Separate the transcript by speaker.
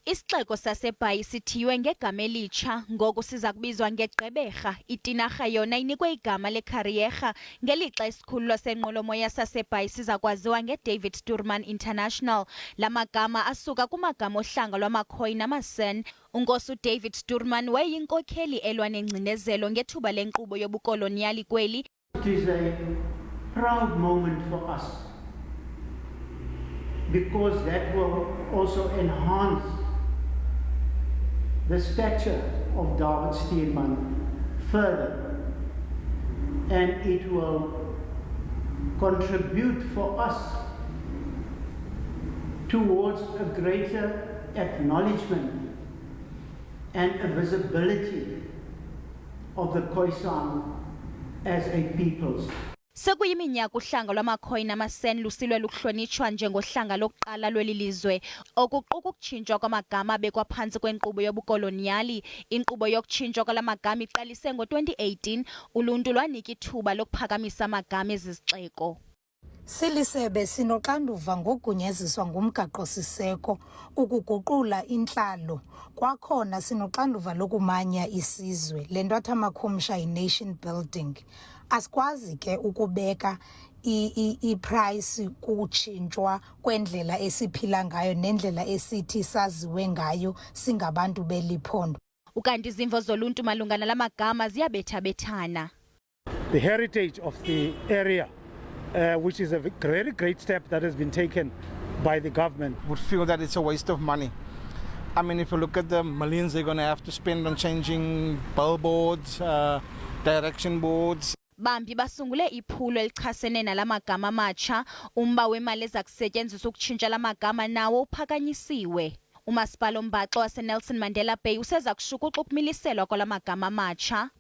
Speaker 1: Isixeko saseBhayi sithiywe ngegama elitsha, ngoku siza kubizwa ngeGqeberha. iTinarha yona inikwe igama leCarrierha, ngelixa isikhululo senqwelomoya saseBhayi siza kwaziwa ngeDavid Stuurman International. La magama asuka kumagama ohlanga lwamaKhoi namaSan. Unkosi uDavid Stuurman wayeyinkokheli elwa nengcinezelo ngethuba lenkqubo yobukoloniyali kweli.
Speaker 2: It is a proud moment for us because that will also enhance the stature of David Stuurman further, and it will contribute for us towards a greater acknowledgement and a visibility of the Khoisan as a peoples.
Speaker 1: Sekuyiminyaka uhlanga lwamaKhoi namaSan lusilwe lukuhlonitshwa njengohlanga lokuqala lweli lizwe. Okuquka ukutshintshwa kwamagama bekwaphantsi kwenkqubo yobukoloniyali. Inkqubo yokutshintshwa kwala magama iqalise ngo-2018. Uluntu lwanika ithuba lokuphakamisa amagama ezizixeko.
Speaker 3: Silisebe sinoxanduva ngokugunyaziswa ngumgaqo-siseko ukuguqula intlalo. Kwakhona sinoxanduva lokumanya isizwe, le nto athi amakhumsha yi-nation building. Asikwazi ke ukubeka i-price kutshintshwa kwendlela esiphila ngayo nendlela esithi saziwe ngayo singabantu beliphondo.
Speaker 1: Ukanti izimvo zoluntu malunga nala magama ziyabethabethana.
Speaker 4: The heritage of the area, which is a very great step that has been taken by the government.
Speaker 5: Would feel that it's a waste of money. I mean, if you look at the millions they're going to have to spend on changing billboards, direction boards.
Speaker 1: Bambi basungule iphulo elichasene nala magama amatsha. Umba wemali ezakusetyenziswa ukutshintsha la magama nawo uphakanyisiwe. Umasipala ombaxo waseNelson Mandela Bay useza kushukuxa ukumiliselwa kwala magama amatsha.